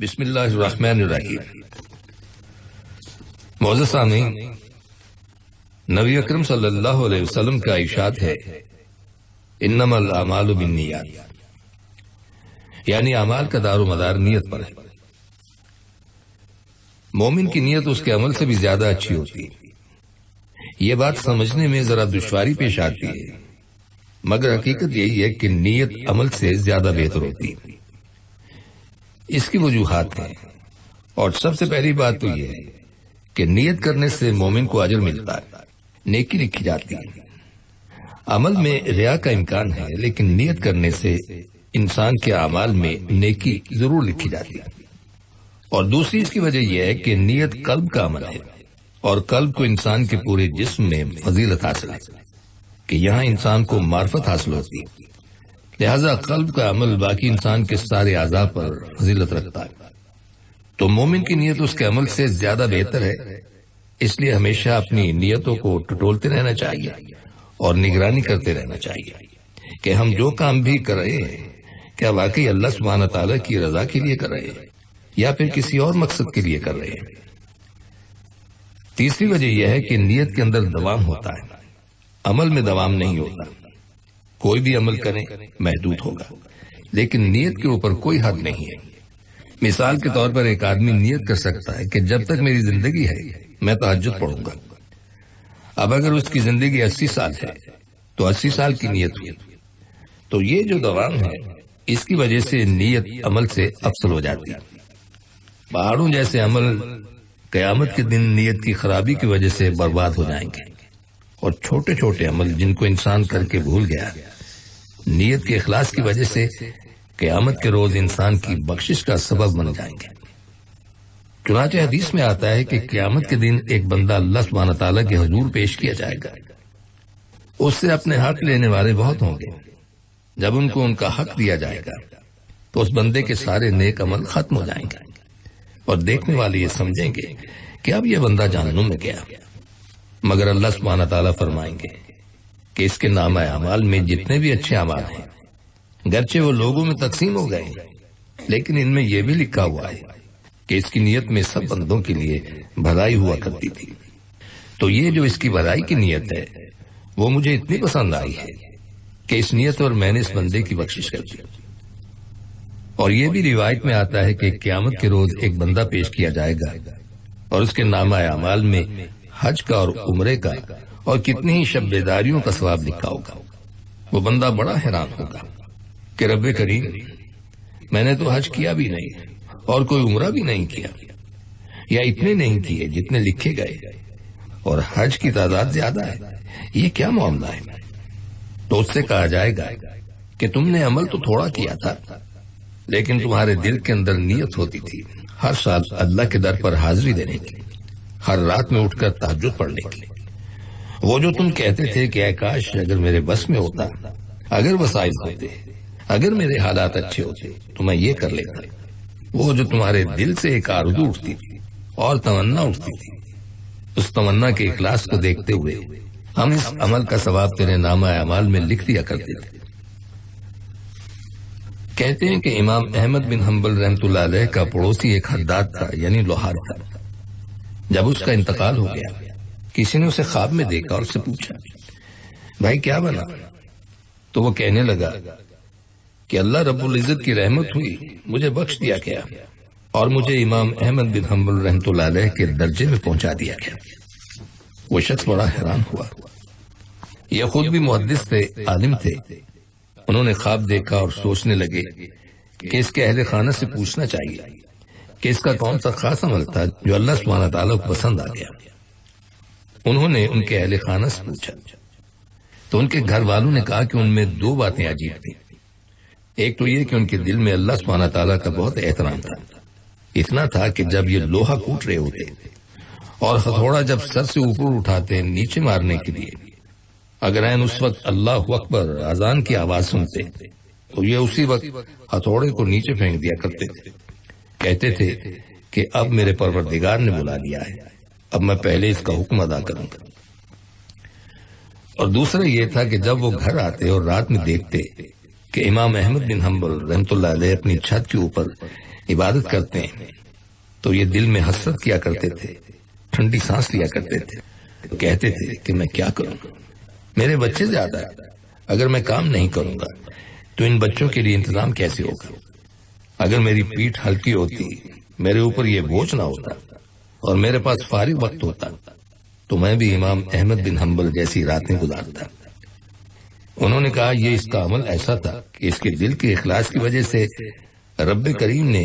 بسم اللہ الرحمن الرحیم۔ معزز سامعین، نبی اکرم صلی اللہ علیہ وسلم کا ارشاد ہے انما الاعمال بالنیات، یعنی اعمال کا دار و مدار نیت پر ہے۔ مومن کی نیت اس کے عمل سے بھی زیادہ اچھی ہوتی ہے۔ یہ بات سمجھنے میں ذرا دشواری پیش آتی ہے، مگر حقیقت یہی ہے کہ نیت عمل سے زیادہ بہتر ہوتی ہے۔ اس کی وجوہات ہیں، اور سب سے پہلی بات تو یہ ہے کہ نیت کرنے سے مومن کو اجر ملتا ہے، نیکی لکھی جاتی ہے۔ عمل میں ریا کا امکان ہے، لیکن نیت کرنے سے انسان کے اعمال میں نیکی ضرور لکھی جاتی ہے۔ اور دوسری اس کی وجہ یہ ہے کہ نیت قلب کا عمل ہے، اور قلب کو انسان کے پورے جسم میں فضیلت حاصل ہے کہ یہاں انسان کو معرفت حاصل ہوتی ہے، لہذا قلب کا عمل باقی انسان کے سارے اعضاء پر فضیلت رکھتا ہے۔ تو مومن کی نیت اس کے عمل سے زیادہ بہتر ہے، اس لیے ہمیشہ اپنی نیتوں کو ٹٹولتے رہنا چاہیے اور نگرانی کرتے رہنا چاہیے کہ ہم جو کام بھی کر رہے ہیں کیا واقعی اللہ سبحانہ تعالیٰ کی رضا کے لیے کر رہے ہیں یا پھر کسی اور مقصد کے لیے کر رہے ہیں۔ تیسری وجہ یہ ہے کہ نیت کے اندر دوام ہوتا ہے، عمل میں دوام نہیں ہوتا۔ کوئی بھی عمل کریں محدود ہوگا، لیکن نیت کے اوپر کوئی حد نہیں ہے۔ مثال کے طور پر ایک آدمی نیت کر سکتا ہے کہ جب تک میری زندگی ہے میں تہجد پڑھوں گا۔ اب اگر اس کی زندگی 80 سال ہے تو 80 سال کی نیت ہوئی، تو یہ جو دوام ہے اس کی وجہ سے نیت عمل سے افضل ہو جاتی ہے۔ پہاڑوں جیسے عمل قیامت کے دن نیت کی خرابی کی وجہ سے برباد ہو جائیں گے، اور چھوٹے چھوٹے عمل جن کو انسان کر کے بھول گیا نیت کے اخلاص کی وجہ سے قیامت کے روز انسان کی بخشش کا سبب بن جائیں گے۔ چنانچہ حدیث میں آتا ہے کہ قیامت کے دن ایک بندہ اللہ سبحانہ تعالیٰ کے حضور پیش کیا جائے گا، اس سے اپنے حق لینے والے بہت ہوں گے۔ جب ان کو ان کا حق دیا جائے گا تو اس بندے کے سارے نیک عمل ختم ہو جائیں گے، اور دیکھنے والے یہ سمجھیں گے کہ اب یہ بندہ جہنم میں گیا، مگر اللہ سبحانہ تعالیٰ فرمائیں گے کہ اس کے نامہ اعمال میں جتنے بھی اچھے اعمال ہیں گرچہ وہ لوگوں میں تقسیم ہو گئے لیکن ان میں یہ بھی لکھا ہوا ہے کہ اس کی نیت میں سب بندوں کے لیے بھلائی ہوا کرتی تھی۔ تو یہ جو اس کی بھلائی کی نیت ہے وہ مجھے اتنی پسند آئی ہے کہ اس نیت پر میں نے اس بندے کی بخشش کر دی۔ اور یہ بھی روایت میں آتا ہے کہ قیامت کے روز ایک بندہ پیش کیا جائے گا اور اس کے نامہ اعمال میں حج کا اور عمرے کا اور کتنی ہی شب بیداریوں کا ثواب لکھا ہوگا۔ وہ بندہ بڑا حیران ہوگا کہ رب کریم، میں نے تو حج کیا بھی نہیں اور کوئی عمرہ بھی نہیں کیا، یا اتنے نہیں کیے جتنے لکھے گئے، اور حج کی تعداد زیادہ ہے، یہ کیا معاملہ ہے؟ تو اس سے کہا جائے گا کہ تم نے عمل تو تھوڑا کیا تھا، لیکن تمہارے دل کے اندر نیت ہوتی تھی ہر سال اللہ کے در پر حاضری دینے کی، ہر رات میں اٹھ کر تہجد پڑھنے کی۔ وہ جو تم کہتے تھے کہ اے کاش اگر میرے بس میں ہوتا، اگر وسائل ہوتے، اگر میرے حالات اچھے ہوتے تو میں یہ کر لیتا، وہ جو تمہارے دل سے ایک آرزو اٹھتی تھی اور تمنا اٹھتی تھی، اس تمنا کے اخلاص کو دیکھتے ہوئے ہم اس عمل کا ثواب تیرے نامہ اعمال میں لکھ دیا کرتے تھے۔ کہتے ہیں کہ امام احمد بن حنبل رحمۃ اللہ علیہ کا پڑوسی ایک حداد تھا، یعنی لوہار تھا۔ جب اس کا انتقال ہو گیا کسی نے اسے خواب میں دیکھا اور اس سے پوچھا، بھائی کیا بنا؟ تو وہ کہنے لگا کہ اللہ رب العزت کی رحمت ہوئی، مجھے بخش دیا گیا اور مجھے امام احمد بن حنبل رحمۃ اللہ علیہ کے درجے میں پہنچا دیا گیا۔ وہ شخص بڑا حیران ہوا۔ یہ خود بھی محدث تھے، عالم تھے۔ انہوں نے خواب دیکھا اور سوچنے لگے کہ اس کے اہل خانہ سے پوچھنا چاہیے کہ اس کا کون سا خاص عمل تھا جو اللہ سبحانہ تعالیٰ کو پسند آ گیا۔ انہوں نے ان کے اہل خانہ سے پوچھا تو ان کے گھر والوں نے کہا کہ ان میں دو باتیں عجیب تھیں۔ ایک تو یہ کہ ان کے دل میں اللہ سبحانہ تعالیٰ کا بہت احترام تھا، اتنا تھا کہ جب یہ لوہا کوٹ رہے ہوتے اور ہتھوڑا جب سر سے اوپر اٹھاتے نیچے مارنے کے لیے، اگر عین اس وقت اللہ اکبر اذان کی آواز سنتے تو یہ اسی وقت ہتھوڑے کو نیچے پھینک دیا کرتے تھے۔ کہتے تھے کہ اب میرے پروردگار نے بلا لیا ہے، اب میں پہلے اس کا حکم ادا کروں گا۔ اور دوسرا یہ تھا کہ جب وہ گھر آتے اور رات میں دیکھتے کہ امام احمد بن حنبل رحمۃ اللہ علیہ اپنی چھت کے اوپر عبادت کرتے ہیں تو یہ دل میں حسرت کیا کرتے تھے، ٹھنڈی سانس لیا کرتے تھے، کہتے تھے کہ میں کیا کروں، میرے بچے زیادہ ہیں، اگر میں کام نہیں کروں گا تو ان بچوں کے لیے انتظام کیسے ہوگا؟ اگر میری پیٹھ ہلکی ہوتی، میرے اوپر یہ بوجھ نہ ہوتا اور میرے پاس فارغ وقت ہوتا تو میں بھی امام احمد بن حنبل جیسی راتیں گزارتا۔ انہوں نے کہا یہ اس کا عمل ایسا تھا کہ اس کے دل کے اخلاص کی وجہ سے رب کریم نے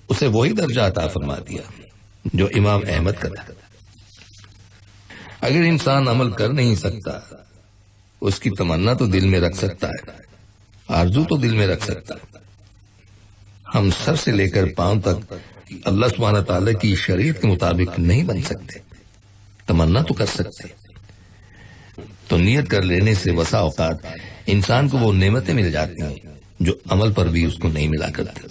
اسے وہی درجہ عطا فرما دیا جو امام احمد کا تھا۔ اگر انسان عمل کر نہیں سکتا، اس کی تمنا تو دل میں رکھ سکتا ہے، آرزو تو دل میں رکھ سکتا ہے۔ ہم سر سے لے کر پاؤں تک اللہ سبحانہ تعالیٰ کی شریعت کے مطابق نہیں بن سکتے، تمنا تو کر سکتے۔ تو نیت کر لینے سے بسا اوقات انسان کو وہ نعمتیں مل جاتی ہیں جو عمل پر بھی اس کو نہیں ملا کرتی۔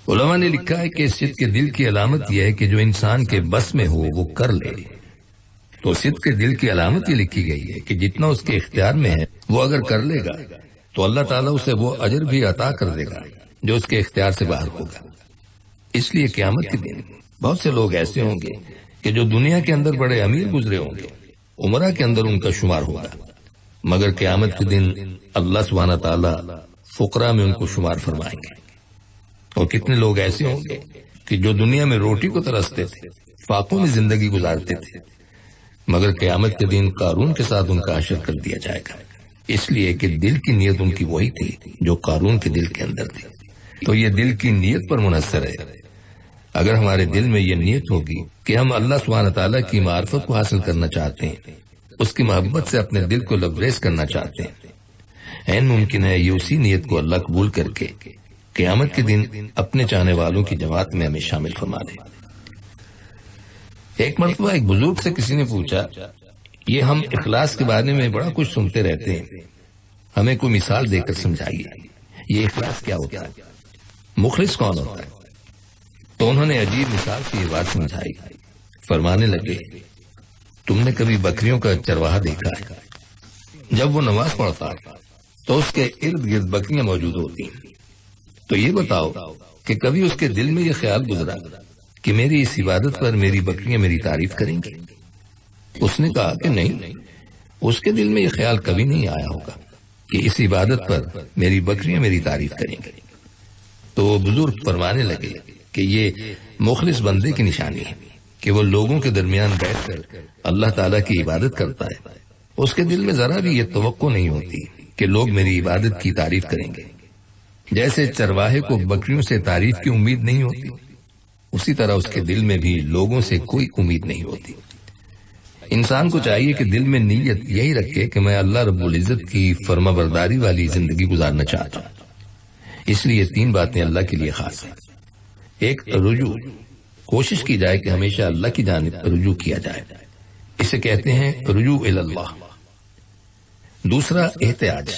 علماء نے لکھا ہے کہ صدق کے دل کی علامت یہ ہے کہ جو انسان کے بس میں ہو وہ کر لے۔ تو صدق کے دل کی علامت یہ لکھی گئی ہے کہ جتنا اس کے اختیار میں ہے وہ اگر کر لے گا تو اللہ تعالیٰ اسے وہ اجر بھی عطا کر دے گا جو اس کے اختیار سے باہر ہوگا۔ اس لیے قیامت کے دن بہت سے لوگ ایسے ہوں گے کہ جو دنیا کے اندر بڑے امیر گزرے ہوں گے، عمرہ کے اندر ان کا شمار ہوگا، مگر قیامت کے دن اللہ سبحانہ تعالیٰ فقراء میں ان کو شمار فرمائیں گے۔ اور کتنے لوگ ایسے ہوں گے کہ جو دنیا میں روٹی کو ترستے تھے، فاقوں میں زندگی گزارتے تھے، مگر قیامت کے دن قارون کے ساتھ ان کا حشر کر دیا جائے گا، اس لیے کہ دل کی نیت ان کی وہی تھی جو قارون کے دل کے اندر تھی۔ تو یہ دل کی نیت پر منحصر ہے۔ اگر ہمارے دل میں یہ نیت ہوگی کہ ہم اللہ سبحانہ تعالیٰ کی معرفت کو حاصل کرنا چاہتے ہیں، اس کی محبت سے اپنے دل کو لبریز کرنا چاہتے ہیں، عین ممکن ہے یہ اسی نیت کو اللہ قبول کر کے قیامت کے دن اپنے چاہنے والوں کی جماعت میں ہمیں شامل فرما دے۔ ایک مرتبہ ایک بزرگ سے کسی نے پوچھا، یہ ہم اخلاص کے بارے میں بڑا کچھ سنتے رہتے ہیں، ہمیں کوئی مثال دے کر سمجھائیے، یہ اخلاص کیا ہوتا ہے، مخلص کون ہوتا ہے؟ تو انہوں نے عجیب مثال سے یہ بات سمجھائی، فرمانے لگے، تم نے کبھی بکریوں کا چرواہا دیکھا ہے؟ جب وہ نماز پڑھتا تو اس کے ارد گرد بکریاں موجود ہوتی ہیں، تو یہ بتاؤ کہ کبھی اس کے دل میں یہ خیال گزرا کہ میری اس عبادت پر میری بکریاں میری تعریف کریں گی؟ اس نے کہا کہ نہیں، اس کے دل میں یہ خیال کبھی نہیں آیا ہوگا کہ اس عبادت پر میری بکریاں میری تعریف کریں گی۔ تو بزرگ فرمانے لگے کہ یہ مخلص بندے کی نشانی ہے کہ وہ لوگوں کے درمیان بیٹھ کر اللہ تعالیٰ کی عبادت کرتا ہے، اس کے دل میں ذرا بھی یہ توقع نہیں ہوتی کہ لوگ میری عبادت کی تعریف کریں گے۔ جیسے چرواہے کو بکریوں سے تعریف کی امید نہیں ہوتی، اسی طرح اس کے دل میں بھی لوگوں سے کوئی امید نہیں ہوتی۔ انسان کو چاہیے کہ دل میں نیت یہی رکھے کہ میں اللہ رب العزت کی فرما برداری والی زندگی گزارنا چاہتا ہوں۔ اس لیے 3 باتیں اللہ کے لیے خاص ہیں۔ ایک، رجوع، کوشش کی جائے کہ ہمیشہ اللہ کی جانب رجوع کیا جائے، اسے کہتے ہیں رجوع الی اللہ۔ دوسرا، احتیاج،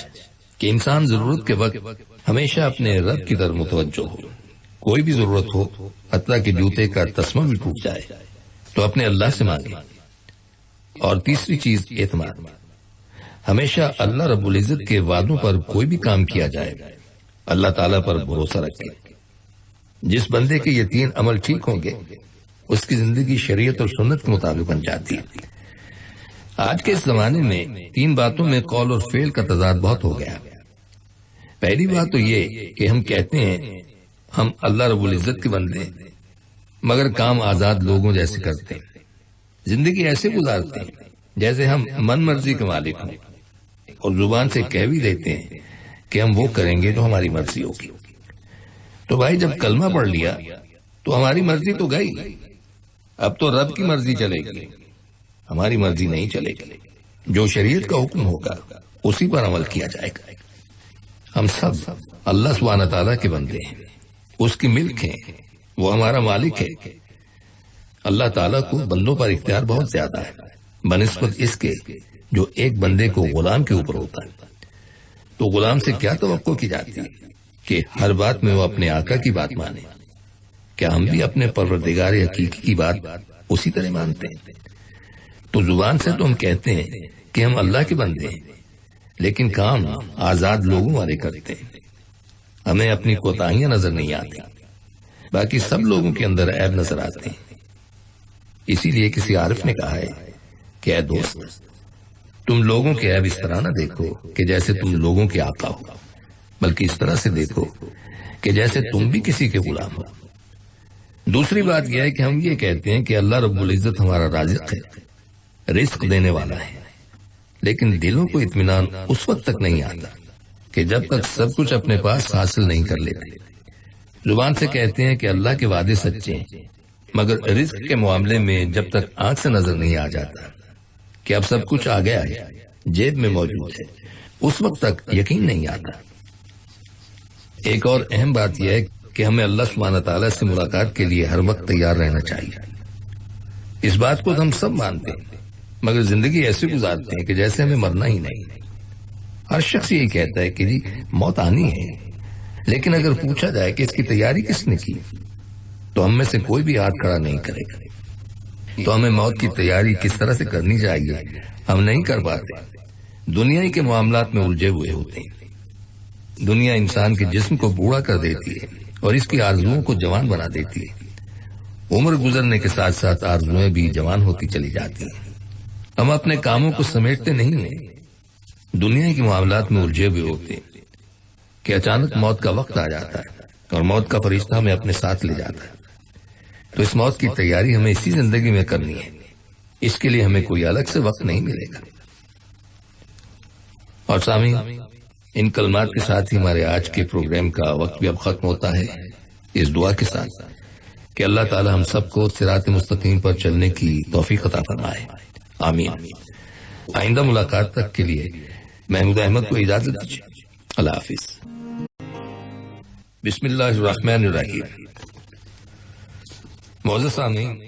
کہ انسان ضرورت کے وقت ہمیشہ اپنے رب کی طرف متوجہ ہو، کوئی بھی ضرورت ہو، حتیٰ کہ جوتے کا تسمہ بھی ٹوٹ جائے تو اپنے اللہ سے مانگے۔ اور تیسری چیز، اعتماد، ہمیشہ اللہ رب العزت کے وعدوں پر کوئی بھی کام کیا جائے، اللہ تعالیٰ پر بھروسہ رکھے۔ جس بندے کے یہ 3 عمل ٹھیک ہوں گے، اس کی زندگی شریعت اور سنت کے مطابق بن جاتی ہے۔ آج کے اس زمانے میں 3 باتوں میں قول اور فعل کا تضاد بہت ہو گیا۔ پہلی بات تو یہ کہ ہم کہتے ہیں ہم اللہ رب العزت کے بندے ہیں، مگر کام آزاد لوگوں جیسے کرتے ہیں، زندگی ایسے گزارتے ہیں جیسے ہم من مرضی کے مالک ہوں، اور زبان سے کہہ بھی دیتے ہیں کہ ہم وہ کریں گے جو ہماری مرضی ہوگی۔ تو بھائی جب کلمہ پڑھ لیا تو ہماری مرضی تو گئی، اب تو رب کی مرضی چلے گی، ہماری مرضی نہیں چلے گی۔ جو شریعت کا حکم ہوگا اسی پر عمل کیا جائے گا۔ ہم سب اللہ سبحانہ تعالیٰ کے بندے ہیں، اس کی ملک ہیں، وہ ہمارا مالک ہے۔ اللہ تعالیٰ کو بندوں پر اختیار بہت زیادہ ہے بنسبت اس کے جو ایک بندے کو غلام کے اوپر ہوتا ہے۔ تو غلام سے کیا توقع کی جاتی ہے کہ ہر بات میں وہ اپنے آقا کی بات مانے؟ کیا ہم بھی اپنے پروردگار حقیقی کی بات اسی طرح مانتے ہیں؟ تو زبان سے تو ہم کہتے ہیں کہ ہم اللہ کے بندے ہیں، لیکن کام آزاد لوگوں والے کرتے ہیں۔ ہمیں اپنی کوتاہیاں نظر نہیں آتی، باقی سب لوگوں کے اندر عیب نظر آتے ہیں۔ اسی لیے کسی عارف نے کہا ہے کہ اے دوست، تم لوگوں کے عیب اس طرح نہ دیکھو کہ جیسے تم لوگوں کے آقا ہو، بلکہ اس طرح سے دیکھو کہ جیسے تم بھی کسی کے غلام ہو۔ دوسری بات یہ ہے کہ ہم یہ کہتے ہیں کہ اللہ رب العزت ہمارا رازق ہے، رزق دینے والا ہے، لیکن دلوں کو اطمینان اس وقت تک نہیں آتا کہ جب تک سب کچھ اپنے پاس حاصل نہیں کر لیتے۔ زبان سے کہتے ہیں کہ اللہ کے وعدے سچے ہیں، مگر رزق کے معاملے میں جب تک آنکھ سے نظر نہیں آ جاتا کہ اب سب کچھ آ گیا ہے، جیب میں موجود ہے، اس وقت تک یقین نہیں آتا۔ ایک اور اہم بات یہ ہے کہ ہمیں اللہ سبحانہ تعالیٰ سے ملاقات کے لیے ہر وقت تیار رہنا چاہیے۔ اس بات کو ہم سب مانتے ہیں، مگر زندگی ایسے گزارتے ہیں کہ جیسے ہمیں مرنا ہی نہیں۔ ہر شخص یہی کہتا ہے کہ جی موت آنی ہے، لیکن اگر پوچھا جائے کہ اس کی تیاری کس نے کی تو ہم میں سے کوئی بھی ہاتھ کھڑا نہیں کرے گا۔ تو ہمیں موت کی تیاری کس طرح سے کرنی چاہیے ہم نہیں کر پاتے۔ دنیا کے معاملات میں الجھے ہوئے ہوتے ہیں۔ دنیا انسان کے جسم کو بوڑھا کر دیتی ہے اور اس کی آرزوؤں کو جوان بنا دیتی ہے۔ عمر گزرنے کے ساتھ ساتھ آرزوئیں بھی جوان ہوتی چلی جاتی ہیں۔ ہم اپنے کاموں کو سمیٹتے نہیں ہیں، دنیا کے معاملات میں الجھے ہوئے ہوتے ہیں کہ اچانک موت کا وقت آ جاتا ہے اور موت کا فرشتہ ہمیں اپنے ساتھ لے جاتا ہے۔ تو اس موت کی تیاری ہمیں اسی زندگی میں کرنی ہے، اس کے لیے ہمیں کوئی الگ سے وقت نہیں ملے گا۔ اور سامعین، ان کلمات کے ساتھ ہی ہمارے آج کے پروگرام کا وقت بھی اب ختم ہوتا ہے، اس دعا کے ساتھ کہ اللہ تعالی ہم سب کو صراط مستقیم پر چلنے کی توفیق عطا فرمائے، آمین۔ آئندہ ملاقات تک کے لیے محمود احمد کو اجازت دیجیے، اللہ حافظ۔ بسم اللہ الرحمن الرحیم۔ معزز سامعین،